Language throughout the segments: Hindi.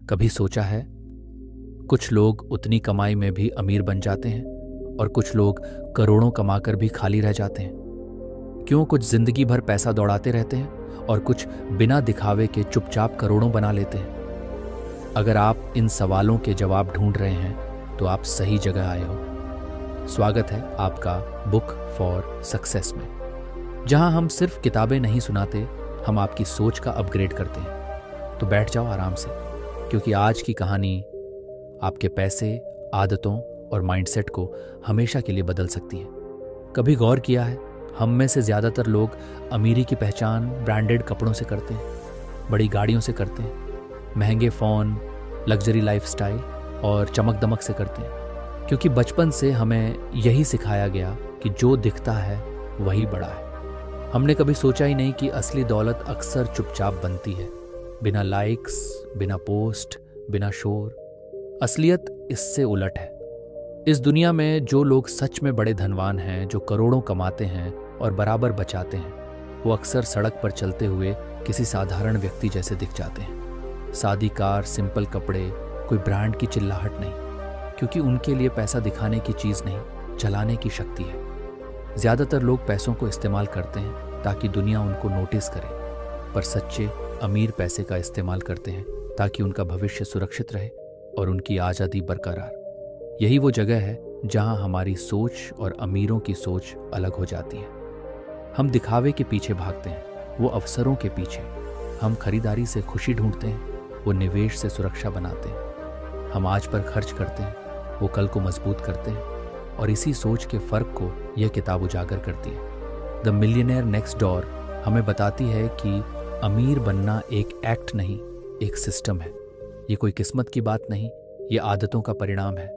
कभी सोचा है, कुछ लोग उतनी कमाई में भी अमीर बन जाते हैं और कुछ लोग करोड़ों कमाकर भी खाली रह जाते हैं। क्यों कुछ जिंदगी भर पैसा दौड़ाते रहते हैं और कुछ बिना दिखावे के चुपचाप करोड़ों बना लेते हैं? अगर आप इन सवालों के जवाब ढूंढ रहे हैं तो आप सही जगह आए हो। स्वागत है आपका बुक फॉर सक्सेस में, जहां हम सिर्फ किताबें नहीं सुनाते, हम आपकी सोच का अपग्रेड करते हैं। तो बैठ जाओ आराम से, क्योंकि आज की कहानी आपके पैसे, आदतों और माइंडसेट को हमेशा के लिए बदल सकती है। कभी गौर किया है, हम में से ज़्यादातर लोग अमीरी की पहचान ब्रांडेड कपड़ों से करते हैं, बड़ी गाड़ियों से करते हैं, महंगे फ़ोन, लग्जरी लाइफस्टाइल और चमक दमक से करते हैं, क्योंकि बचपन से हमें यही सिखाया गया कि जो दिखता है वही बड़ा है। हमने कभी सोचा ही नहीं कि असली दौलत अक्सर चुपचाप बनती है, बिना लाइक्स, बिना पोस्ट, बिना शोर। असलियत इससे उलट है। इस दुनिया में जो लोग सच में बड़े धनवान हैं, जो करोड़ों कमाते हैं और बराबर बचाते हैं, वो अक्सर सड़क पर चलते हुए किसी साधारण व्यक्ति जैसे दिख जाते हैं। सादी कार, सिंपल कपड़े, कोई ब्रांड की चिल्लाहट नहीं, क्योंकि उनके लिए पैसा दिखाने की चीज़ नहीं, चलाने की शक्ति है। ज़्यादातर लोग पैसों को इस्तेमाल करते हैं ताकि दुनिया उनको नोटिस करे, पर सच्चे अमीर पैसे का इस्तेमाल करते हैं ताकि उनका भविष्य सुरक्षित रहे और उनकी आज़ादी बरकरार। यही वो जगह है जहां हमारी सोच और अमीरों की सोच अलग हो जाती है। हम दिखावे के पीछे भागते हैं, वो अवसरों के पीछे। हम खरीदारी से खुशी ढूंढते हैं, वो निवेश से सुरक्षा बनाते हैं। हम आज पर खर्च करते हैं, वो कल को मजबूत करते हैं। और इसी सोच के फ़र्क को यह किताब उजागर करती है। द मिलियनेयर नेक्स्ट डोर हमें बताती है कि अमीर बनना एक एक्ट नहीं, एक सिस्टम है। ये कोई किस्मत की बात नहीं, ये आदतों का परिणाम है।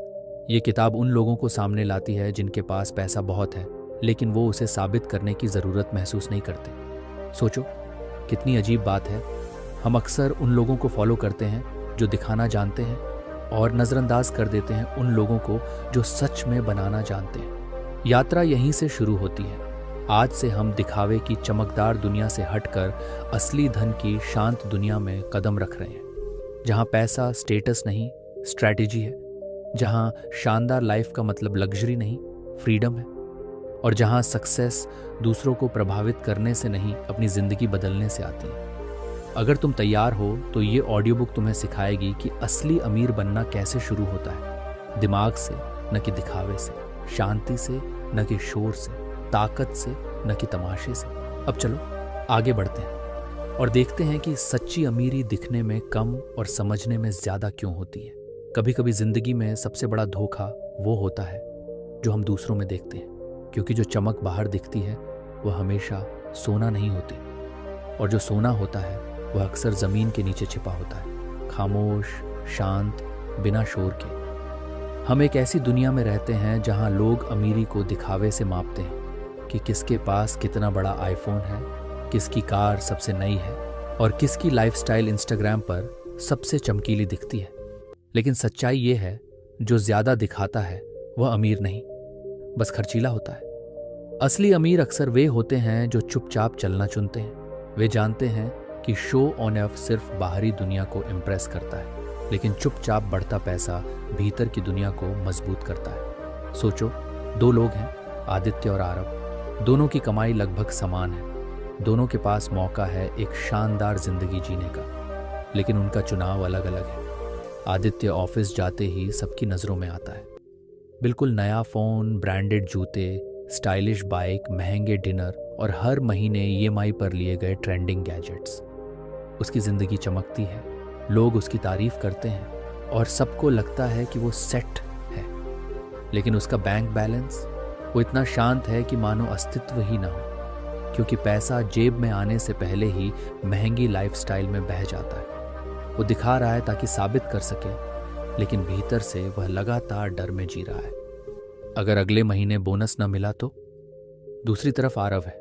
ये किताब उन लोगों को सामने लाती है जिनके पास पैसा बहुत है, लेकिन वो उसे साबित करने की ज़रूरत महसूस नहीं करते। सोचो, कितनी अजीब बात है। हम अक्सर उन लोगों को फॉलो करते हैं जो दिखाना जानते हैं और नज़रअंदाज कर देते हैं उन लोगों को जो सच में बनाना जानते हैं। यात्रा यहीं से शुरू होती है। आज से हम दिखावे की चमकदार दुनिया से हटकर असली धन की शांत दुनिया में कदम रख रहे हैं, जहां पैसा स्टेटस नहीं, स्ट्रैटेजी है, जहां शानदार लाइफ का मतलब लग्जरी नहीं, फ्रीडम है, और जहां सक्सेस दूसरों को प्रभावित करने से नहीं, अपनी ज़िंदगी बदलने से आती है। अगर तुम तैयार हो तो ये ऑडियो बुक तुम्हें सिखाएगी कि असली अमीर बनना कैसे शुरू होता है। दिमाग से, न कि दिखावे से, शांति से, न कि शोर से, ताकत से, न कि तमाशे से। अब चलो आगे बढ़ते हैं और देखते हैं कि सच्ची अमीरी दिखने में कम और समझने में ज़्यादा क्यों होती है। कभी कभी ज़िंदगी में सबसे बड़ा धोखा वो होता है जो हम दूसरों में देखते हैं, क्योंकि जो चमक बाहर दिखती है वह हमेशा सोना नहीं होती, और जो सोना होता है वह अक्सर ज़मीन के नीचे छिपा होता है, खामोश, शांत, बिना शोर के। हम एक ऐसी दुनिया में रहते हैं जहां लोग अमीरी को दिखावे से मापते हैं कि किसके पास कितना बड़ा आईफोन है, किसकी कार सबसे नई है और किसकी लाइफस्टाइल इंस्टाग्राम पर सबसे चमकीली दिखती है। लेकिन सच्चाई ये है, जो ज़्यादा दिखाता है वह अमीर नहीं, बस खर्चीला होता है। असली अमीर अक्सर वे होते हैं जो चुपचाप चलना चुनते हैं। वे जानते हैं कि शो ऑन ऑफ सिर्फ बाहरी दुनिया को इम्प्रेस करता है, लेकिन चुपचाप बढ़ता पैसा भीतर की दुनिया को मजबूत करता है। सोचो, दो लोग हैं, आदित्य और आरव। दोनों की कमाई लगभग समान है, दोनों के पास मौका है एक शानदार जिंदगी जीने का, लेकिन उनका चुनाव अलग अलग है। आदित्य ऑफिस जाते ही सबकी नज़रों में आता है। बिल्कुल नया फ़ोन, ब्रांडेड जूते, स्टाइलिश बाइक, महंगे डिनर और हर महीने ईएमआई पर लिए गए ट्रेंडिंग गैजेट्स। उसकी ज़िंदगी चमकती है, लोग उसकी तारीफ़ करते हैं और सबको लगता है कि वो सेट है। लेकिन उसका बैंक बैलेंस वो इतना शांत है कि मानो अस्तित्व ही ना हो, क्योंकि पैसा जेब में आने से पहले ही महंगी लाइफस्टाइल में बह जाता है। वो दिखा रहा है ताकि साबित कर सके, लेकिन भीतर से वह लगातार डर में जी रहा है। अगर अगले महीने बोनस न मिला तो? दूसरी तरफ आरव है,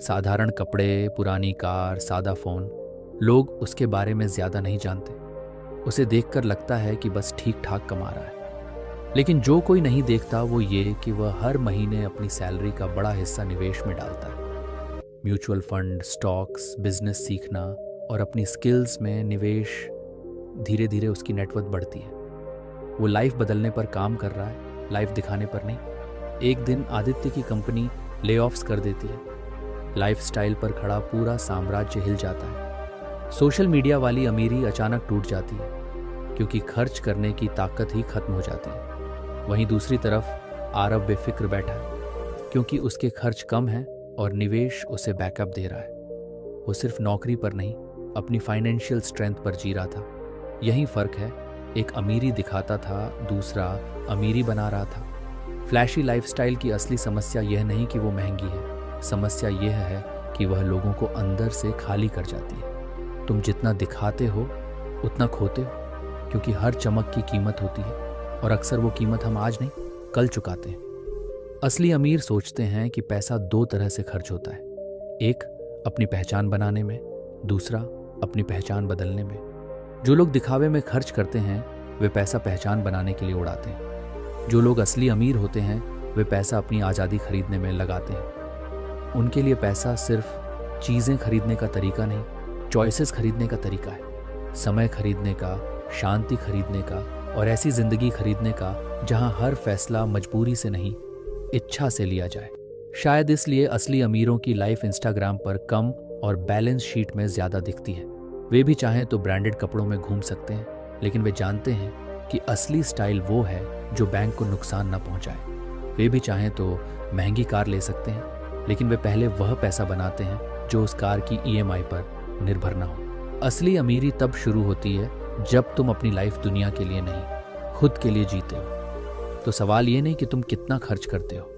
साधारण कपड़े, पुरानी कार, सादा फ़ोन। लोग उसके बारे में ज़्यादा नहीं जानते। उसे देखकर लगता है कि बस ठीक ठाक कमा रहा है। लेकिन जो कोई नहीं देखता वो ये कि वह हर महीने अपनी सैलरी का बड़ा हिस्सा निवेश में डालता है। म्यूचुअल फंड, स्टॉक्स, बिजनेस सीखना और अपनी स्किल्स में निवेश धीरे धीरे उसकी नेटवर्थ बढ़ती है। वो लाइफ बदलने पर काम कर रहा है, लाइफ दिखाने पर नहीं। एक दिन आदित्य की कंपनी ले ऑफ्स कर देती है। लाइफस्टाइल पर खड़ा पूरा साम्राज्य हिल जाता है। सोशल मीडिया वाली अमीरी अचानक टूट जाती है क्योंकि खर्च करने की ताकत ही खत्म हो जाती है। वहीं दूसरी तरफ आरव बेफिक्र बैठा है क्योंकि उसके खर्च कम हैं और निवेश उसे बैकअप दे रहा है। वो सिर्फ नौकरी पर नहीं, अपनी फाइनेंशियल स्ट्रेंथ पर जी रहा था। यही फर्क है, एक अमीरी दिखाता था, दूसरा अमीरी बना रहा था। फ्लैशी लाइफस्टाइल की असली समस्या यह नहीं कि वो महंगी है, समस्या यह है कि वह लोगों को अंदर से खाली कर जाती है। तुम जितना दिखाते हो उतना खोते हो, क्योंकि हर चमक की कीमत होती है और अक्सर वो कीमत हम आज नहीं कल चुकाते हैं। असली अमीर सोचते हैं कि पैसा दो तरह से खर्च होता है, एक अपनी पहचान बनाने में, दूसरा अपनी पहचान बदलने में। जो लोग दिखावे में खर्च करते हैं वे पैसा पहचान बनाने के लिए उड़ाते हैं। जो लोग असली अमीर होते हैं वे पैसा अपनी आज़ादी खरीदने में लगाते हैं। उनके लिए पैसा सिर्फ चीज़ें खरीदने का तरीका नहीं, चॉइसेस खरीदने का तरीका है। समय खरीदने का, शांति खरीदने का और ऐसी ज़िंदगी खरीदने का जहां हर फैसला मजबूरी से नहीं, इच्छा से लिया जाए। शायद इसलिए असली अमीरों की लाइफ इंस्टाग्राम पर कम और बैलेंस शीट में ज़्यादा दिखती है। वे भी चाहें तो ब्रांडेड कपड़ों में घूम सकते हैं, लेकिन वे जानते हैं कि असली स्टाइल वो है जो बैंक को नुकसान न पहुंचाए। वे भी चाहें तो महंगी कार ले सकते हैं, लेकिन वे पहले वह पैसा बनाते हैं जो उस कार की EMI पर निर्भर न हो। असली अमीरी तब शुरू होती है जब तुम अपनी लाइफ दुनिया के लिए नहीं, खुद के लिए जीते हो। तो सवाल ये नहीं कि तुम कितना खर्च करते हो,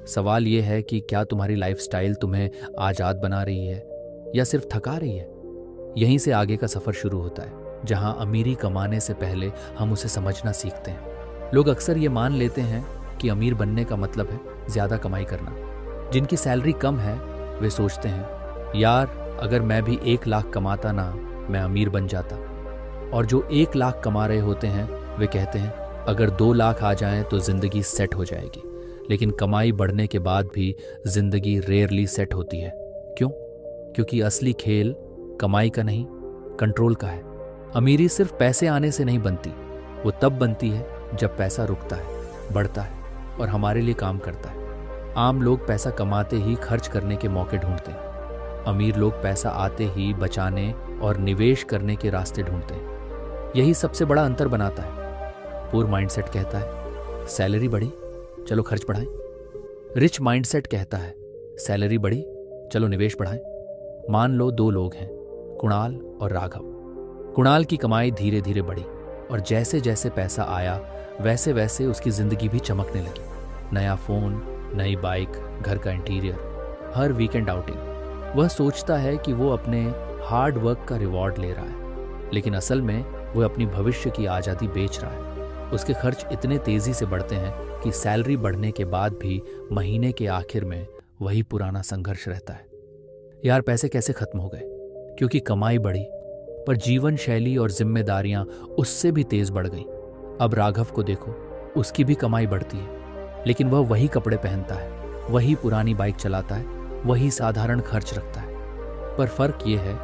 सवाल ये है कि क्या तुम्हारी लाइफस्टाइल तुम्हें आज़ाद बना रही है या सिर्फ थका रही है। यहीं से आगे का सफ़र शुरू होता है, जहां अमीरी कमाने से पहले हम उसे समझना सीखते हैं। लोग अक्सर ये मान लेते हैं कि अमीर बनने का मतलब है ज़्यादा कमाई करना। जिनकी सैलरी कम है वे सोचते हैं, यार अगर मैं भी 1 लाख कमाता ना, मैं अमीर बन जाता। और जो 1 लाख कमा रहे होते हैं वे कहते हैं, अगर 2 लाख आ जाएं तो ज़िंदगी सेट हो जाएगी। लेकिन कमाई बढ़ने के बाद भी ज़िंदगी रेयरली सेट होती है। क्यों? क्योंकि असली खेल कमाई का नहीं, कंट्रोल का है। अमीरी सिर्फ पैसे आने से नहीं बनती, वो तब बनती है जब पैसा रुकता है, बढ़ता है और हमारे लिए काम करता है। आम लोग पैसा कमाते ही खर्च करने के मौके ढूंढते हैं। अमीर लोग पैसा आते ही बचाने और निवेश करने के रास्ते ढूंढते हैं। यही सबसे बड़ा अंतर बनाता है। पुअर माइंडसेट कहता है सैलरी बढ़ी, चलो खर्च बढ़ाएं। रिच माइंडसेट कहता है सैलरी बढ़ी, चलो निवेश बढ़ाएं। मान लो 2 लोग हैं, कुणाल और राघव। कुणाल की कमाई धीरे धीरे बढ़ी और जैसे जैसे पैसा आया वैसे वैसे उसकी जिंदगी भी चमकने लगी। नया फोन, नई बाइक, घर का इंटीरियर, हर वीकेंड आउटिंग। वह सोचता है कि वो अपने हार्ड वर्क का रिवॉर्ड ले रहा है, लेकिन असल में वह अपनी भविष्य की आज़ादी बेच रहा है। उसके खर्च इतने तेजी से बढ़ते हैं कि सैलरी बढ़ने के बाद भी महीने के आखिर में वही पुराना संघर्ष रहता है। यार पैसे कैसे खत्म हो गए? क्योंकि कमाई बढ़ी पर जीवन शैली और जिम्मेदारियां उससे भी तेज बढ़ गईं। अब राघव को देखो, उसकी भी कमाई बढ़ती है, लेकिन वह वही कपड़े पहनता है, वही पुरानी बाइक चलाता है, वही साधारण खर्च रखता है। पर फर्क ये है,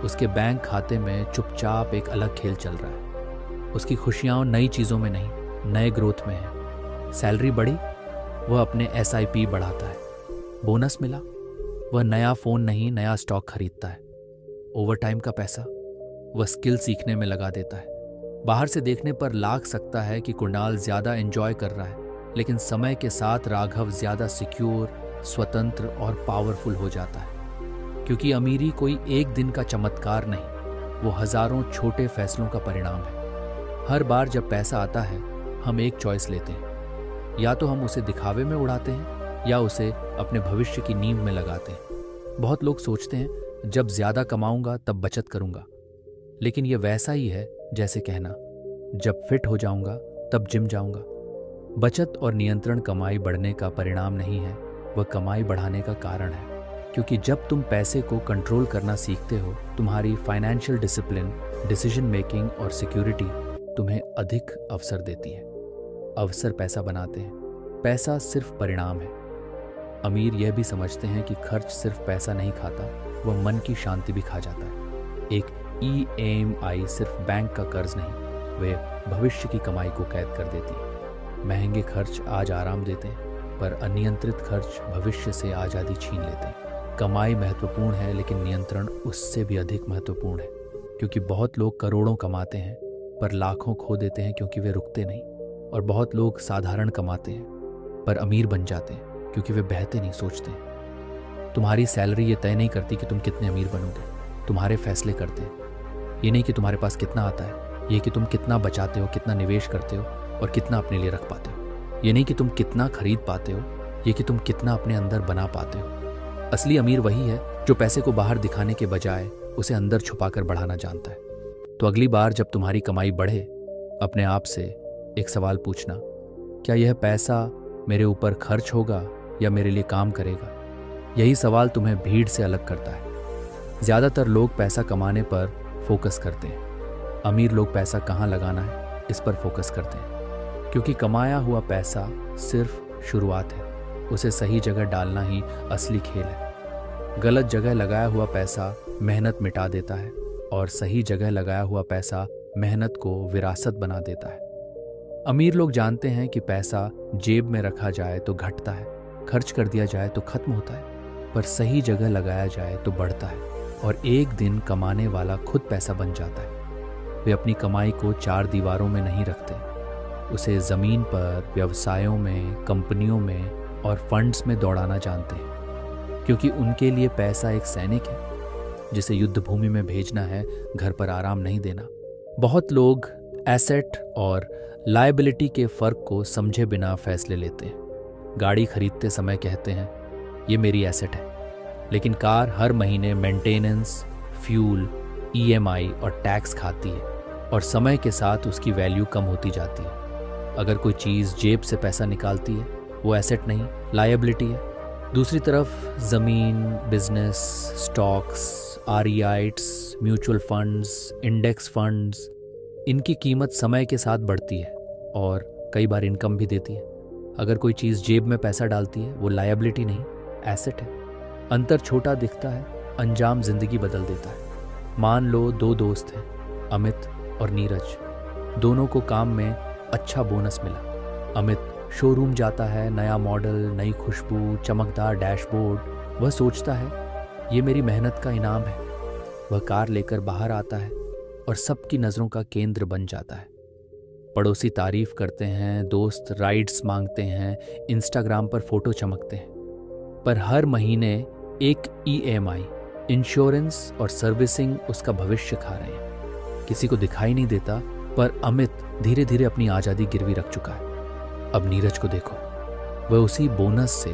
उसके बैंक खाते में चुपचाप एक अलग खेल चल रहा है। उसकी खुशियां नई चीज़ों में नहीं, नए ग्रोथ में है। सैलरी बढ़ी, वह अपने SIP बढ़ाता है। बोनस मिला, वह नया फ़ोन नहीं नया स्टॉक खरीदता है। ओवर टाइम का पैसा वह स्किल सीखने में लगा देता है। बाहर से देखने पर लग सकता है कि कुणाल ज़्यादा एंजॉय कर रहा है, लेकिन समय के साथ राघव ज़्यादा सिक्योर, स्वतंत्र और पावरफुल हो जाता है। क्योंकि अमीरी कोई एक दिन का चमत्कार नहीं, वो हज़ारों छोटे फैसलों का परिणाम है। हर बार जब पैसा आता है हम एक चॉइस लेते हैं, या तो हम उसे दिखावे में उड़ाते हैं या उसे अपने भविष्य की नींव में लगाते हैं। बहुत लोग सोचते हैं जब ज़्यादा कमाऊंगा तब बचत करूंगा, लेकिन यह वैसा ही है जैसे कहना जब फिट हो जाऊंगा तब जिम जाऊंगा। बचत और नियंत्रण कमाई बढ़ने का परिणाम नहीं है, वह कमाई बढ़ाने का कारण है। क्योंकि जब तुम पैसे को कंट्रोल करना सीखते हो, तुम्हारी फाइनेंशियल डिसिप्लिन, डिसीजन मेकिंग और सिक्योरिटी तुम्हें अधिक अवसर देती है। अवसर पैसा बनाते हैं, पैसा सिर्फ परिणाम है। अमीर यह भी समझते हैं कि खर्च सिर्फ पैसा नहीं खाता, वह मन की शांति भी खा जाता है। एक EMI सिर्फ बैंक का कर्ज नहीं, वे भविष्य की कमाई को कैद कर देती है। महंगे खर्च आज आराम देते हैं, पर अनियंत्रित खर्च भविष्य से आज़ादी छीन लेते हैं। कमाई महत्वपूर्ण है, लेकिन नियंत्रण उससे भी अधिक महत्वपूर्ण है, क्योंकि बहुत लोग करोड़ों कमाते हैं पर लाखों खो देते हैं क्योंकि वे रुकते नहीं। और बहुत लोग साधारण कमाते हैं पर अमीर बन जाते हैं क्योंकि वे बहते नहीं, सोचते हैं। तुम्हारी सैलरी ये तय नहीं करती कि तुम कितने अमीर बनोगे, तुम्हारे फैसले करते हैं। ये नहीं कि तुम्हारे पास कितना आता है, ये कि तुम कितना बचाते हो, कितना निवेश करते हो और कितना अपने लिए रख पाते हो। ये नहीं कि तुम कितना खरीद पाते हो, ये कि तुम कितना अपने अंदर बना पाते हो। असली अमीर वही है जो पैसे को बाहर दिखाने के बजाय उसे अंदर छुपाकर बढ़ाना जानता है। तो अगली बार जब तुम्हारी कमाई बढ़े, अपने आप से एक सवाल पूछना, क्या यह पैसा मेरे ऊपर खर्च होगा या मेरे लिए काम करेगा? यही सवाल तुम्हें भीड़ से अलग करता है। ज़्यादातर लोग पैसा कमाने पर फोकस करते हैं, अमीर लोग पैसा कहाँ लगाना है इस पर फोकस करते हैं, क्योंकि कमाया हुआ पैसा सिर्फ शुरुआत है, उसे सही जगह डालना ही असली खेल है। गलत जगह लगाया हुआ पैसा मेहनत मिटा देता है और सही जगह लगाया हुआ पैसा मेहनत को विरासत बना देता है। अमीर लोग जानते हैं कि पैसा जेब में रखा जाए तो घटता है, खर्च कर दिया जाए तो खत्म होता है, पर सही जगह लगाया जाए तो बढ़ता है और एक दिन कमाने वाला खुद पैसा बन जाता है। वे अपनी कमाई को चार दीवारों में नहीं रखते, उसे ज़मीन पर, व्यवसायों में, कंपनियों में और फंड्स में दौड़ाना जानते हैं, क्योंकि उनके लिए पैसा एक सैनिक है जिसे युद्ध भूमि में भेजना है, घर पर आराम नहीं देना। बहुत लोग एसेट और लायबिलिटी के फ़र्क को समझे बिना फैसले लेते हैं। गाड़ी खरीदते समय कहते हैं ये मेरी एसेट है, लेकिन कार हर महीने मेंटेनेंस, फ्यूल, EMI और टैक्स खाती है और समय के साथ उसकी वैल्यू कम होती जाती है। अगर कोई चीज़ जेब से पैसा निकालती है, वो एसेट नहीं, लायबिलिटी है। दूसरी तरफ ज़मीन, business, stocks, REITs, mutual funds, index funds, इनकी कीमत समय के साथ बढ़ती है और कई बार इनकम भी देती है। अगर कोई चीज़ जेब में पैसा डालती है, वो लायबिलिटी नहीं, एसेट है। अंतर छोटा दिखता है, अंजाम जिंदगी बदल देता है। मान लो दो दोस्त हैं, अमित और नीरज। दोनों को काम में अच्छा बोनस मिला। अमित शोरूम जाता है, नया मॉडल, नई खुशबू, चमकदार डैशबोर्ड। वह सोचता है ये मेरी मेहनत का इनाम है। वह कार लेकर बाहर आता है और सबकी नज़रों का केंद्र बन जाता है। पड़ोसी तारीफ करते हैं, दोस्त राइड्स मांगते हैं, इंस्टाग्राम पर फोटो चमकते हैं, पर हर महीने एक EMI, इंश्योरेंस और सर्विसिंग उसका भविष्य खा रहे हैं। किसी को दिखाई नहीं देता, पर अमित धीरे धीरे अपनी आज़ादी गिरवी रख चुका है। अब नीरज को देखो, वह उसी बोनस से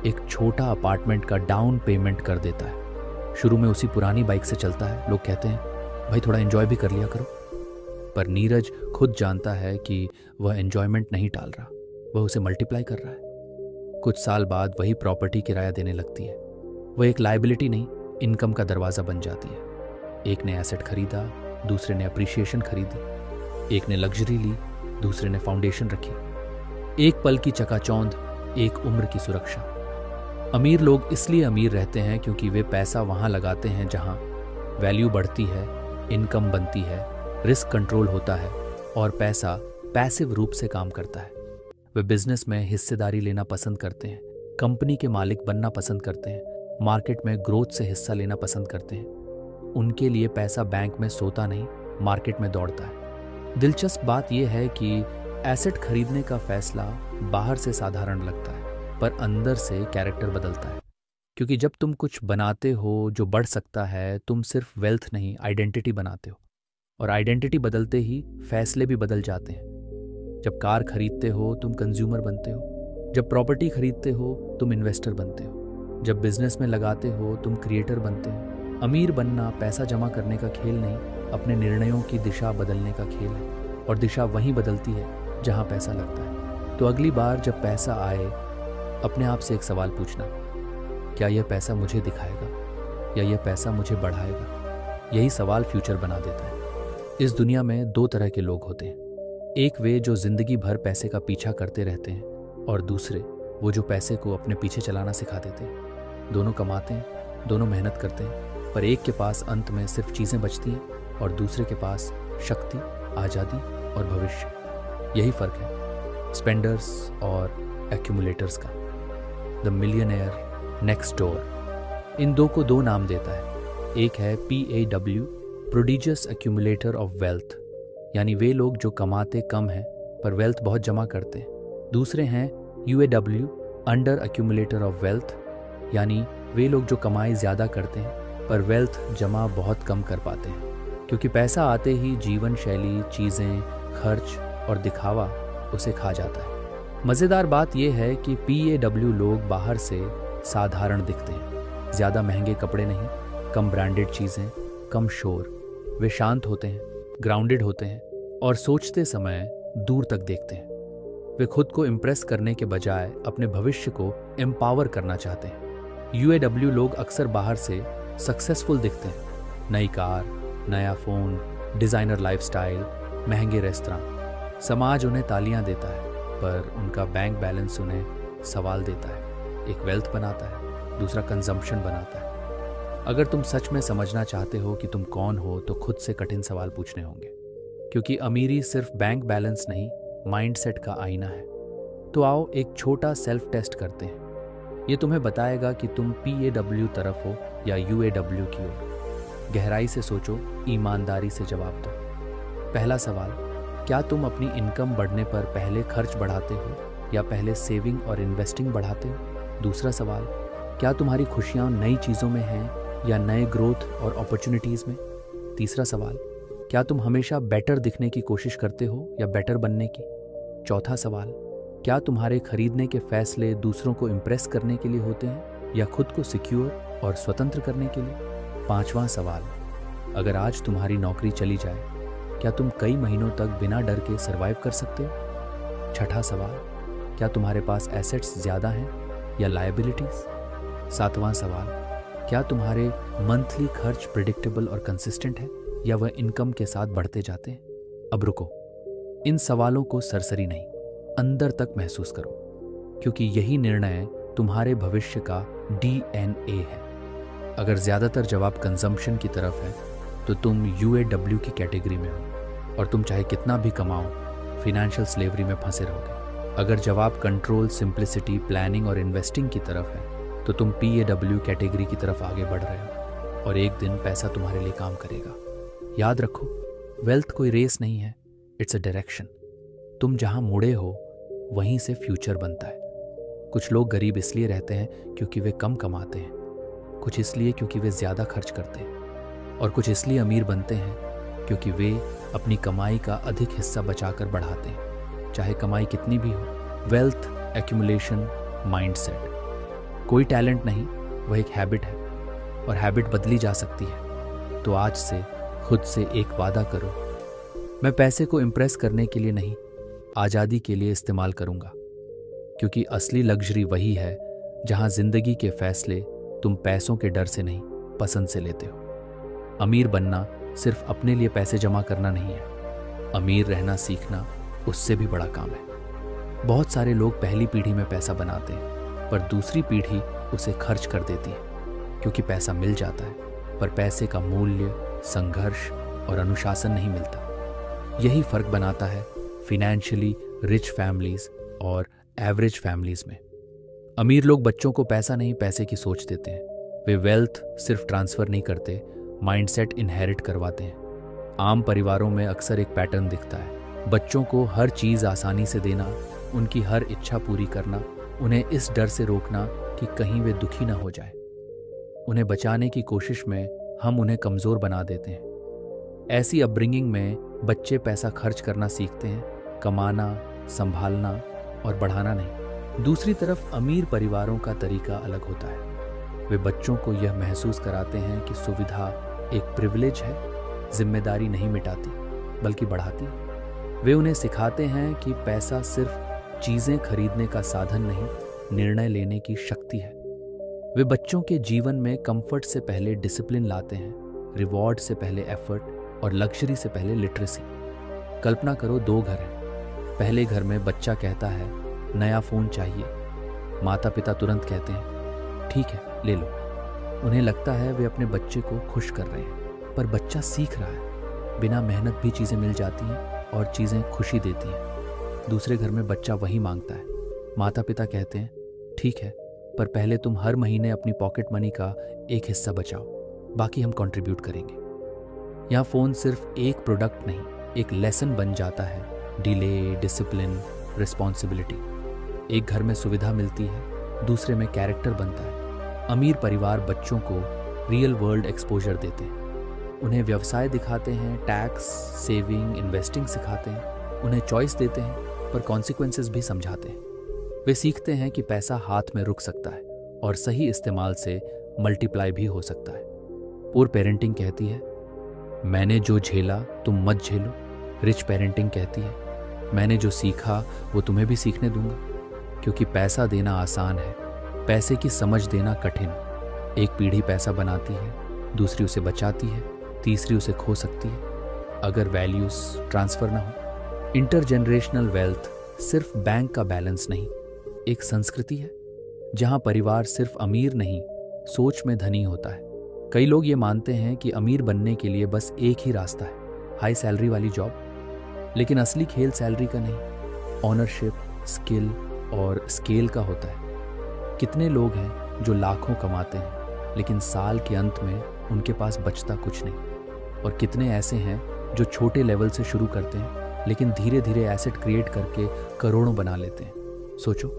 एक छोटा अपार्टमेंट का डाउन पेमेंट कर देता है। शुरू में उसी पुरानी बाइक से चलता है। लोग कहते हैं भाई थोड़ा एंजॉय भी कर लिया करो, पर नीरज खुद जानता है कि वह एंजॉयमेंट नहीं टाल रहा, वह उसे मल्टीप्लाई कर रहा है। कुछ साल बाद वही प्रॉपर्टी किराया देने लगती है। वह एक लायबिलिटी नहीं, इनकम का दरवाज़ा बन जाती है। एक ने एसेट खरीदा, दूसरे ने अप्रिशिएशन खरीदी। एक ने लग्जरी ली, दूसरे ने फाउंडेशन रखी। एक पल की चकाचौंध, एक उम्र की सुरक्षा। अमीर लोग इसलिए अमीर रहते हैं क्योंकि वे पैसा वहाँ लगाते हैं जहाँ वैल्यू बढ़ती है, इनकम बनती है, रिस्क कंट्रोल होता है और पैसा पैसिव रूप से काम करता है। वे बिजनेस में हिस्सेदारी लेना पसंद करते हैं, कंपनी के मालिक बनना पसंद करते हैं, मार्केट में ग्रोथ से हिस्सा लेना पसंद करते हैं। उनके लिए पैसा बैंक में सोता नहीं, मार्केट में दौड़ता है। दिलचस्प बात यह है कि एसेट खरीदने का फैसला बाहर से साधारण लगता है, पर अंदर से कैरेक्टर बदलता है। क्योंकि जब तुम कुछ बनाते हो जो बढ़ सकता है, तुम सिर्फ वेल्थ नहीं, आइडेंटिटी बनाते हो, और आइडेंटिटी बदलते ही फैसले भी बदल जाते हैं। जब कार खरीदते हो तुम कंज्यूमर बनते हो, जब प्रॉपर्टी खरीदते हो तुम इन्वेस्टर बनते हो, जब बिजनेस में लगाते हो तुम क्रिएटर बनते हो। अमीर बनना पैसा जमा करने का खेल नहीं, अपने निर्णयों की दिशा बदलने का खेल है, और दिशा वहीं बदलती है जहाँ पैसा लगता है। तो अगली बार जब पैसा आए, अपने आप से एक सवाल पूछना, क्या यह पैसा मुझे दिखाएगा या यह पैसा मुझे बढ़ाएगा? यही सवाल फ्यूचर बना देता है। इस दुनिया में दो तरह के लोग होते हैं, एक वे जो जिंदगी भर पैसे का पीछा करते रहते हैं, और दूसरे वो जो पैसे को अपने पीछे चलाना सिखा देते हैं। दोनों कमाते हैं, दोनों मेहनत करते हैं, पर एक के पास अंत में सिर्फ चीज़ें बचती हैं और दूसरे के पास शक्ति, आज़ादी और भविष्य। यही फ़र्क है स्पेंडर्स और एक्यूमुलेटर्स का। The millionaire next door in दो को दो नाम देता है। एक है PAW, prodigious accumulator of wealth, यानी वे लोग जो कमाते कम हैं पर वेल्थ बहुत जमा करते हैं। दूसरे हैं UAW, under accumulator of wealth, यानी वे लोग जो कमाई ज़्यादा करते हैं पर वेल्थ जमा बहुत कम कर पाते हैं, क्योंकि पैसा आते ही जीवन शैली, चीज़ें, खर्च और दिखावा उसे खा जाता है। मज़ेदार बात यह है कि PAW लोग बाहर से साधारण दिखते हैं। ज़्यादा महंगे कपड़े नहीं, कम ब्रांडेड चीज़ें, कम शोर। वे शांत होते हैं, ग्राउंडेड होते हैं और सोचते समय दूर तक देखते हैं। वे खुद को इम्प्रेस करने के बजाय अपने भविष्य को एम्पावर करना चाहते हैं। UAW लोग अक्सर बाहर से सक्सेसफुल दिखते हैं। नई कार, नया फ़ोन, डिज़ाइनर लाइफस्टाइल, महंगे रेस्तरां। समाज उन्हें तालियां देता है पर उनका बैंक बैलेंस उन्हें सवाल देता है। एक वेल्थ बनाता है, दूसरा कंजम्पशन बनाता है। अगर तुम सच में समझना चाहते हो कि तुम कौन हो तो खुद से कठिन सवाल पूछने होंगे, क्योंकि अमीरी सिर्फ बैंक बैलेंस नहीं, माइंडसेट का आईना है। तो आओ एक छोटा सेल्फ टेस्ट करते हैं। ये तुम्हें बताएगा कि तुम PAW तरफ हो या UAW की ओर। गहराई से सोचो, ईमानदारी से जवाब दो। पहला सवाल, क्या तुम अपनी इनकम बढ़ने पर पहले खर्च बढ़ाते हो या पहले सेविंग और इन्वेस्टिंग बढ़ाते हो? दूसरा सवाल, क्या तुम्हारी खुशियाँ नई चीज़ों में हैं या नए ग्रोथ और अपॉर्चुनिटीज़ में? तीसरा सवाल, क्या तुम हमेशा बेटर दिखने की कोशिश करते हो या बेटर बनने की? चौथा सवाल, क्या तुम्हारे खरीदने के फैसले दूसरों को इम्प्रेस करने के लिए होते हैं या खुद को सिक्योर और स्वतंत्र करने के लिए? पांचवां सवाल, अगर आज तुम्हारी नौकरी चली जाए, क्या तुम कई महीनों तक बिना डर के सर्वाइव कर सकते हो? छठा सवाल, क्या तुम्हारे पास एसेट्स ज़्यादा हैं या लायबिलिटीज़? सातवां सवाल, क्या तुम्हारे मंथली खर्च प्रिडिक्टेबल और कंसिस्टेंट है या वह इनकम के साथ बढ़ते जाते हैं? अब रुको, इन सवालों को सरसरी नहीं, अंदर तक महसूस करो, क्योंकि यही निर्णय तुम्हारे भविष्य का DNA है। अगर ज़्यादातर जवाब कंजम्पशन की तरफ है तो तुम UAW की कैटेगरी में हो और तुम चाहे कितना भी कमाओ, फिनेंशियल स्लेवरी में फंसे रहोगे। अगर जवाब कंट्रोल, सिंप्लिसिटी, प्लानिंग और इन्वेस्टिंग की तरफ है तो तुम PAW कैटेगरी की तरफ आगे बढ़ रहे हो और एक दिन पैसा तुम्हारे लिए काम करेगा। याद रखो, वेल्थ कोई रेस नहीं है, इट्स अ डायरेक्शन। तुम जहां मुड़े हो वहीं से फ्यूचर बनता है। कुछ लोग गरीब इसलिए रहते हैं क्योंकि वे कम कमाते हैं, कुछ इसलिए क्योंकि वे ज़्यादा खर्च करते हैं, और कुछ इसलिए अमीर बनते हैं क्योंकि वे अपनी कमाई का अधिक हिस्सा बचाकर बढ़ाते हैं, चाहे कमाई कितनी भी हो। Wealth accumulation mindset. कोई टैलेंट नहीं, वह एक हैबिट है और हैबिट बदली जा सकती है। तो आज से खुद से एक वादा करो, मैं पैसे को इम्प्रेस करने के लिए नहीं, आज़ादी के लिए इस्तेमाल करूंगा, क्योंकि असली लग्जरी वही है जहां जिंदगी के फैसले तुम पैसों के डर से नहीं, पसंद से लेते हो। अमीर बनना सिर्फ अपने लिए पैसे जमा करना नहीं है, अमीर रहना सीखना उससे भी बड़ा काम है। बहुत सारे लोग पहली पीढ़ी में पैसा बनाते हैं पर दूसरी पीढ़ी उसे खर्च कर देती है, क्योंकि पैसा मिल जाता है पर पैसे का मूल्य, संघर्ष और अनुशासन नहीं मिलता। यही फर्क बनाता है फिनेंशियली रिच फैमिलीज और एवरेज फैमिलीज में। अमीर लोग बच्चों को पैसा नहीं, पैसे की सोच देते हैं। वे वेल्थ सिर्फ ट्रांसफर नहीं करते, माइंडसेट इनहेरिट करवाते हैं। आम परिवारों में अक्सर एक पैटर्न दिखता है, बच्चों को हर चीज़ आसानी से देना, उनकी हर इच्छा पूरी करना, उन्हें इस डर से रोकना कि कहीं वे दुखी ना हो जाए। उन्हें बचाने की कोशिश में हम उन्हें कमज़ोर बना देते हैं। ऐसी अपब्रिंगिंग में बच्चे पैसा खर्च करना सीखते हैं, कमाना, संभालना और बढ़ाना नहीं। दूसरी तरफ अमीर परिवारों का तरीका अलग होता है। वे बच्चों को यह महसूस कराते हैं कि सुविधा एक प्रिविलेज है, जिम्मेदारी नहीं मिटाती बल्कि बढ़ाती। वे उन्हें सिखाते हैं कि पैसा सिर्फ चीज़ें खरीदने का साधन नहीं, निर्णय लेने की शक्ति है। वे बच्चों के जीवन में कंफर्ट से पहले डिसिप्लिन लाते हैं, रिवॉर्ड से पहले एफर्ट और लग्जरी से पहले लिटरेसी। कल्पना करो, 2 घर हैं। पहले घर में बच्चा कहता है नया फ़ोन चाहिए, माता पिता तुरंत कहते हैं ठीक है ले लो। उन्हें लगता है वे अपने बच्चे को खुश कर रहे हैं, पर बच्चा सीख रहा है बिना मेहनत भी चीज़ें मिल जाती हैं और चीज़ें खुशी देती हैं। दूसरे घर में बच्चा वही मांगता है। माता पिता कहते हैं ठीक है, पर पहले तुम हर महीने अपनी पॉकेट मनी का एक हिस्सा बचाओ, बाकी हम कंट्रीब्यूट करेंगे। यहाँ फ़ोन सिर्फ एक प्रोडक्ट नहीं, एक लेसन बन जाता है। Delay, discipline, responsibility. एक घर में सुविधा मिलती है, दूसरे में कैरेक्टर बनता है। अमीर परिवार बच्चों को रियल वर्ल्ड एक्सपोजर देते हैं। उन्हें व्यवसाय दिखाते हैं, टैक्स, सेविंग, इन्वेस्टिंग सिखाते हैं। उन्हें चॉइस देते हैं, पर कॉन्सिक्वेंसेस भी समझाते हैं। वे सीखते हैं कि पैसा हाथ में रुक सकता है और सही इस्तेमाल से मल्टीप्लाई भी हो सकता है। पुअर पेरेंटिंग कहती है मैंने जो झेला तुम मत झेलो। रिच पेरेंटिंग कहती है मैंने जो सीखा वो तुम्हें भी सीखने दूंगा। क्योंकि पैसा देना आसान है, पैसे की समझ देना कठिन। एक पीढ़ी पैसा बनाती है, दूसरी उसे बचाती है, तीसरी उसे खो सकती है अगर वैल्यूज ट्रांसफर ना हो। इंटरजेनरेशनल वेल्थ सिर्फ बैंक का बैलेंस नहीं, एक संस्कृति है जहां परिवार सिर्फ अमीर नहीं, सोच में धनी होता है। कई लोग ये मानते हैं कि अमीर बनने के लिए बस एक ही रास्ता है, हाई सैलरी वाली जॉब। लेकिन असली खेल सैलरी का नहीं, ऑनरशिप, स्किल और स्केल का होता है। कितने लोग हैं जो लाखों कमाते हैं लेकिन साल के अंत में उनके पास बचता कुछ नहीं, और कितने ऐसे हैं जो छोटे लेवल से शुरू करते हैं लेकिन धीरे धीरे एसेट क्रिएट करके करोड़ों बना लेते हैं। सोचो,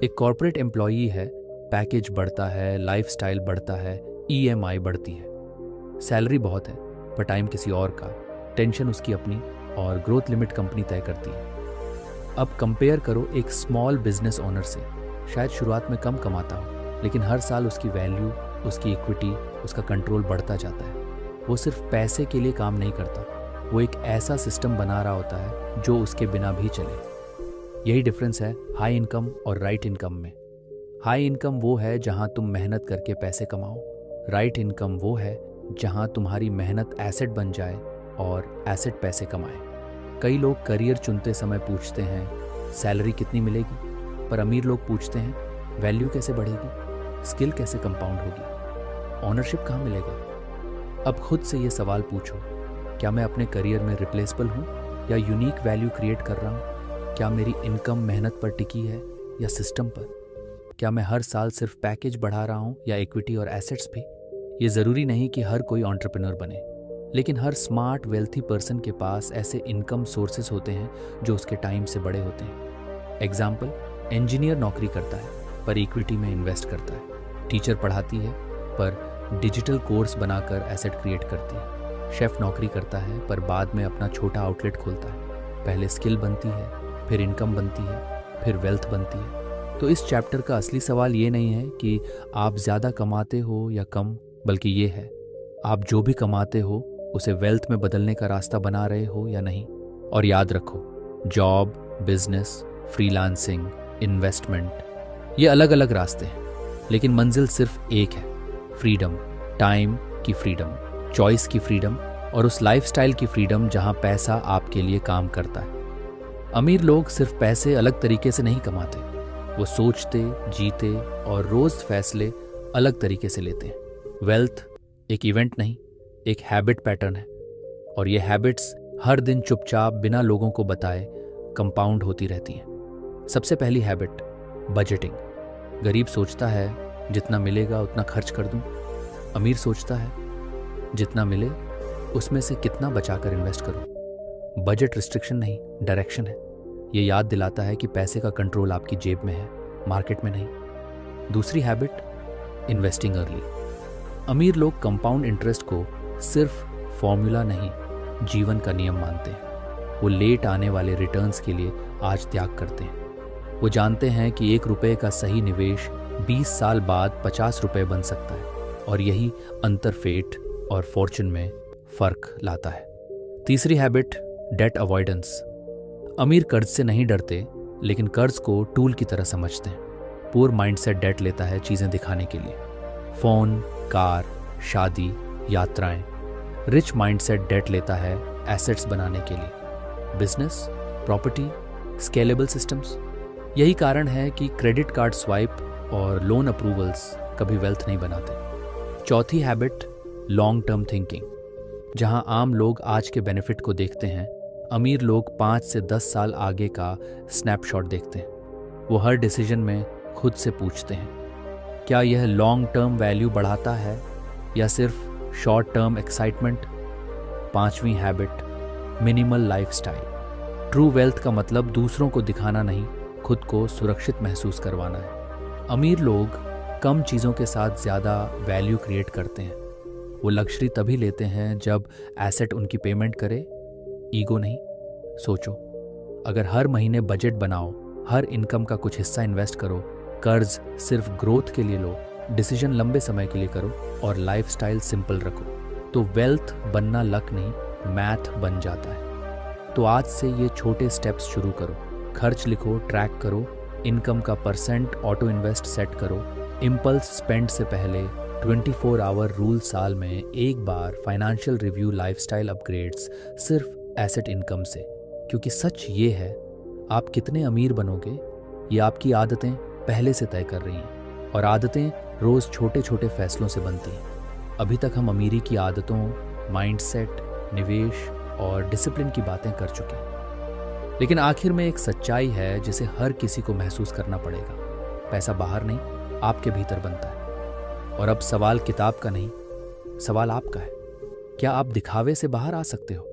एक कॉर्पोरेट एम्प्लॉई है, पैकेज बढ़ता है, लाइफस्टाइल बढ़ता है, EMI बढ़ती है, सैलरी बहुत है पर टाइम किसी और का, टेंशन उसकी अपनी, और ग्रोथ लिमिट कंपनी तय करती है। अब कंपेयर करो एक स्मॉल बिजनेस ओनर से। शायद शुरुआत में कम कमाता हो लेकिन हर साल उसकी वैल्यू, उसकी इक्विटी, उसका कंट्रोल बढ़ता जाता है। वो सिर्फ पैसे के लिए काम नहीं करता, वो एक ऐसा सिस्टम बना रहा होता है जो उसके बिना भी चले। यही डिफरेंस है हाई इनकम और राइट इनकम में। हाई इनकम वो है जहां तुम मेहनत करके पैसे कमाओ, राइट इनकम वो है जहां तुम्हारी मेहनत एसेट बन जाए और एसेट पैसे कमाए। कई लोग करियर चुनते समय पूछते हैं सैलरी कितनी मिलेगी, पर अमीर लोग पूछते हैं वैल्यू कैसे बढ़ेगी, स्किल कैसे कंपाउंड होगी, ऑनरशिप कहाँ मिलेगा। अब खुद से ये सवाल पूछो, क्या मैं अपने करियर में रिप्लेसेबल हूँ या यूनिक वैल्यू क्रिएट कर रहा हूँ? क्या मेरी इनकम मेहनत पर टिकी है या सिस्टम पर? क्या मैं हर साल सिर्फ पैकेज बढ़ा रहा हूँ या इक्विटी और एसेट्स भी? ये ज़रूरी नहीं कि हर कोई एंटरप्रेन्योर बने, लेकिन हर स्मार्ट वेल्थी पर्सन के पास ऐसे इनकम सोर्सेस होते हैं जो उसके टाइम से बड़े होते हैं। एग्जाम्पल, इंजीनियर नौकरी करता है पर इक्विटी में इन्वेस्ट करता है, टीचर पढ़ाती है पर डिजिटल कोर्स बनाकर एसेट क्रिएट करती है, शेफ नौकरी करता है पर बाद में अपना छोटा आउटलेट खोलता है। पहले स्किल बनती है, फिर इनकम बनती है, फिर वेल्थ बनती है। तो इस चैप्टर का असली सवाल ये नहीं है कि आप ज़्यादा कमाते हो या कम, बल्कि ये है आप जो भी कमाते हो उसे वेल्थ में बदलने का रास्ता बना रहे हो या नहीं। और याद रखो, जॉब, बिजनेस, फ्रीलांसिंग, इन्वेस्टमेंट, ये अलग अलग रास्ते हैं, लेकिन मंजिल सिर्फ एक है, फ्रीडम। टाइम की फ्रीडम, चॉइस की फ्रीडम और उस लाइफस्टाइल की फ्रीडम जहां पैसा आपके लिए काम करता है। अमीर लोग सिर्फ पैसे अलग तरीके से नहीं कमाते, वो सोचते, जीते और रोज फैसले अलग तरीके से लेते हैं। वेल्थ एक इवेंट नहीं, एक हैबिट पैटर्न है, और ये हैबिट्स हर दिन चुपचाप बिना लोगों को बताए कंपाउंड होती रहती हैं। सबसे पहली हैबिट, बजटिंग। गरीब सोचता है जितना मिलेगा उतना खर्च कर दूं, अमीर सोचता है जितना मिले उसमें से कितना बचाकर इन्वेस्ट करूं। बजट रिस्ट्रिक्शन नहीं, डायरेक्शन है। ये याद दिलाता है कि पैसे का कंट्रोल आपकी जेब में है, मार्केट में नहीं। दूसरी हैबिट, इन्वेस्टिंग अर्ली। अमीर लोग कंपाउंड इंटरेस्ट को सिर्फ फॉर्मूला नहीं, जीवन का नियम मानते हैं। वो लेट आने वाले रिटर्न्स के लिए आज त्याग करते हैं। वो जानते हैं कि 1 रुपये का सही निवेश 20 साल बाद 50 रुपये बन सकता है, और यही अंतर फेट और फॉर्चून में फर्क लाता है। तीसरी हैबिट, डेट अवॉइडेंस। अमीर कर्ज से नहीं डरते, लेकिन कर्ज को टूल की तरह समझते हैं। पुअर माइंडसेट डेट लेता है चीजें दिखाने के लिए, फोन, कार, शादी, यात्राएं। रिच माइंडसेट डेट लेता है एसेट्स बनाने के लिए, बिजनेस, प्रॉपर्टी, स्केलेबल सिस्टम्स। यही कारण है कि क्रेडिट कार्ड स्वाइप और लोन अप्रूवल्स कभी वेल्थ नहीं बनाते। चौथी हैबिट, लॉन्ग टर्म थिंकिंग। जहां आम लोग आज के बेनिफिट को देखते हैं, अमीर लोग 5 से 10 साल आगे का स्नैपशॉट देखते हैं। वो हर डिसीजन में खुद से पूछते हैं, क्या यह लॉन्ग टर्म वैल्यू बढ़ाता है या सिर्फ शॉर्ट टर्म एक्साइटमेंट। 5वीं habit, minimal lifestyle. True wealth का मतलब दूसरों को दिखाना नहीं, खुद को सुरक्षित महसूस करवाना है। अमीर लोग कम चीज़ों के साथ ज़्यादा वैल्यू क्रिएट करते हैं। वो लग्जरी तभी लेते हैं जब एसेट उनकी पेमेंट करे, ईगो नहीं। सोचो, अगर हर महीने बजट बनाओ, हर इनकम का कुछ हिस्सा इन्वेस्ट करो, कर्ज सिर्फ ग्रोथ के लिए लो, डिसीजन लंबे समय के लिए करो और लाइफस्टाइल सिंपल रखो, तो वेल्थ बनना लक नहीं, मैथ बन जाता है। तो आज से ये छोटे स्टेप्स शुरू करो। खर्च लिखो, ट्रैक करो, इनकम का परसेंट ऑटो इन्वेस्ट सेट करो, इम्पल्स स्पेंड से पहले 24 आवर रूल, साल में एक बार फाइनेंशियल रिव्यू, लाइफस्टाइल अपग्रेड्स, सिर्फ एसेट इनकम से। क्योंकि सच ये है, आप कितने अमीर बनोगे ये आपकी आदतें पहले से तय कर रही हैं, और आदतें रोज़ छोटे छोटे फैसलों से बनती हैं। अभी तक हम अमीरी की आदतों, माइंडसेट, निवेश और डिसिप्लिन की बातें कर चुके हैं, लेकिन आखिर में एक सच्चाई है जिसे हर किसी को महसूस करना पड़ेगा। पैसा बाहर नहीं, आपके भीतर बनता है। और अब सवाल किताब का नहीं, सवाल आपका है। क्या आप दिखावे से बाहर आ सकते हो?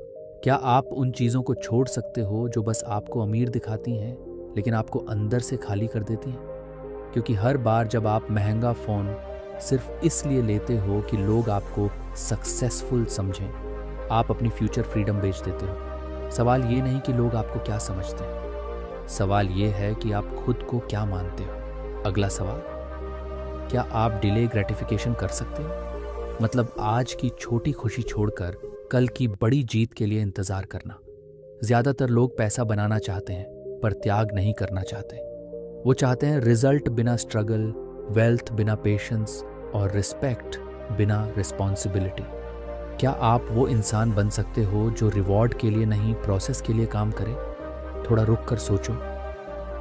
क्या आप उन चीज़ों को छोड़ सकते हो जो बस आपको अमीर दिखाती हैं लेकिन आपको अंदर से खाली कर देती हैं? क्योंकि हर बार जब आप महंगा फ़ोन सिर्फ इसलिए लेते हो कि लोग आपको सक्सेसफुल समझें, आप अपनी फ्यूचर फ्रीडम बेच देते हो। सवाल ये नहीं कि लोग आपको क्या समझते हैं, सवाल ये है कि आप खुद को क्या मानते हो। अगला सवाल, क्या आप डिले ग्रेटिफिकेशन कर सकते हो? मतलब आज की छोटी खुशी छोड़कर कल की बड़ी जीत के लिए इंतजार करना। ज्यादातर लोग पैसा बनाना चाहते हैं पर त्याग नहीं करना चाहते। वो चाहते हैं रिजल्ट बिना स्ट्रगल, वेल्थ बिना पेशेंस और रिस्पेक्ट बिना रिस्पॉन्सिबिलिटी। क्या आप वो इंसान बन सकते हो जो रिवॉर्ड के लिए नहीं, प्रोसेस के लिए काम करे? थोड़ा रुक कर सोचो।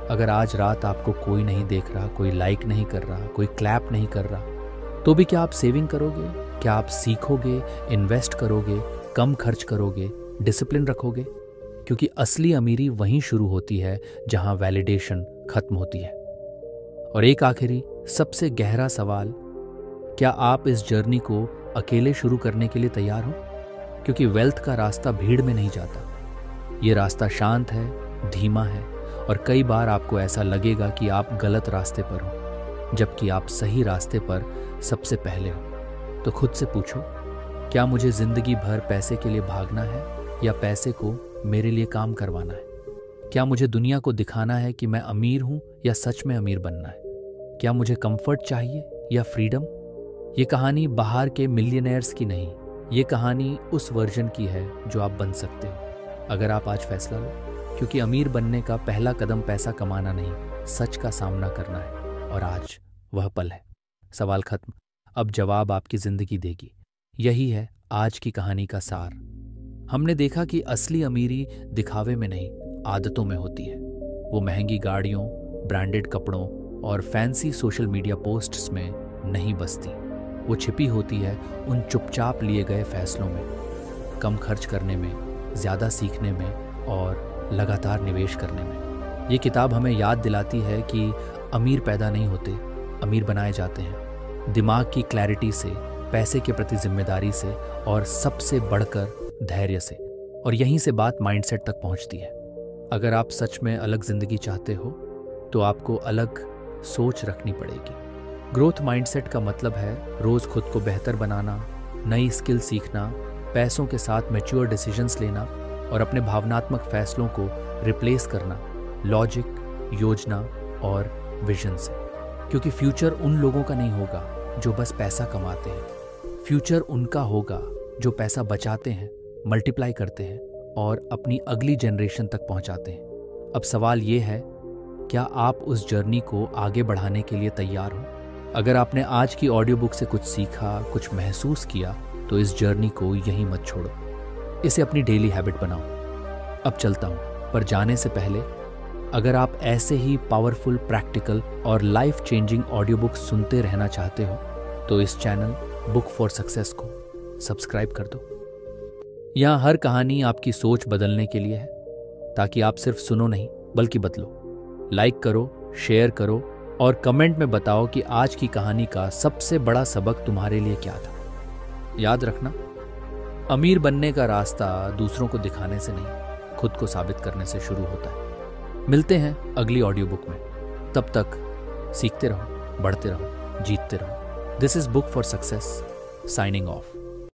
अगर आज रात आपको कोई नहीं देख रहा, कोई लाइक नहीं कर रहा, कोई क्लैप नहीं कर रहा, तो भी क्या आप सेविंग करोगे? क्या आप सीखोगे, इन्वेस्ट करोगे, कम खर्च करोगे, डिसिप्लिन रखोगे? क्योंकि असली अमीरी वहीं शुरू होती है जहां वैलिडेशन खत्म होती है। और एक आखिरी सबसे गहरा सवाल, क्या आप इस जर्नी को अकेले शुरू करने के लिए तैयार हो? क्योंकि वेल्थ का रास्ता भीड़ में नहीं जाता। ये रास्ता शांत है, धीमा है, और कई बार आपको ऐसा लगेगा कि आप गलत रास्ते पर हो, जबकि आप सही रास्ते पर सबसे पहले हो। तो खुद से पूछो, क्या मुझे जिंदगी भर पैसे के लिए भागना है या पैसे को मेरे लिए काम करवाना है? क्या मुझे दुनिया को दिखाना है कि मैं अमीर हूं या सच में अमीर बनना है? क्या मुझे कंफर्ट चाहिए या फ्रीडम? ये कहानी बाहर के मिलियनेयर्स की नहीं, ये कहानी उस वर्जन की है जो आप बन सकते हो अगर आप आज फैसला लो। क्योंकि अमीर बनने का पहला कदम पैसा कमाना नहीं, सच का सामना करना है। और आज वह पल है। सवाल खत्म, अब जवाब आपकी जिंदगी देगी। यही है आज की कहानी का सार। हमने देखा कि असली अमीरी दिखावे में नहीं, आदतों में होती है। वो महंगी गाड़ियों, ब्रांडेड कपड़ों और फैंसी सोशल मीडिया पोस्ट्स में नहीं बसती। वो छिपी होती है उन चुपचाप लिए गए फैसलों में, कम खर्च करने में, ज़्यादा सीखने में और लगातार निवेश करने में। ये किताब हमें याद दिलाती है कि अमीर पैदा नहीं होते, अमीर बनाए जाते हैं। दिमाग की क्लैरिटी से, पैसे के प्रति जिम्मेदारी से और सबसे बढ़कर धैर्य से। और यहीं से बात माइंडसेट तक पहुंचती है। अगर आप सच में अलग जिंदगी चाहते हो तो आपको अलग सोच रखनी पड़ेगी। ग्रोथ माइंडसेट का मतलब है रोज खुद को बेहतर बनाना, नई स्किल सीखना, पैसों के साथ मैच्योर डिसीजंस लेना और अपने भावनात्मक फैसलों को रिप्लेस करना लॉजिक, योजना और विजन से। क्योंकि फ्यूचर उन लोगों का नहीं होगा जो बस पैसा कमाते हैं, फ्यूचर उनका होगा जो पैसा बचाते हैं, मल्टीप्लाई करते हैं और अपनी अगली जनरेशन तक पहुंचाते हैं। अब सवाल ये है, क्या आप उस जर्नी को आगे बढ़ाने के लिए तैयार हो? अगर आपने आज की ऑडियो बुक से कुछ सीखा, कुछ महसूस किया, तो इस जर्नी को यहीं मत छोड़ो, इसे अपनी डेली हैबिट बनाओ। अब चलता हूं, पर जाने से पहले अगर आप ऐसे ही पावरफुल, प्रैक्टिकल और लाइफ चेंजिंग ऑडियो बुक सुनते रहना चाहते हो तो इस चैनल बुक फॉर सक्सेस को सब्सक्राइब कर दो। यहाँ हर कहानी आपकी सोच बदलने के लिए है, ताकि आप सिर्फ सुनो नहीं बल्कि बदलो। लाइक करो, शेयर करो और कमेंट में बताओ कि आज की कहानी का सबसे बड़ा सबक तुम्हारे लिए क्या था। याद रखना, अमीर बनने का रास्ता दूसरों को दिखाने से नहीं, खुद को साबित करने से शुरू होता है। मिलते हैं अगली ऑडियो बुक में। तब तक सीखते रहो, बढ़ते रहो, जीतते रहो। This is book for success, signing off.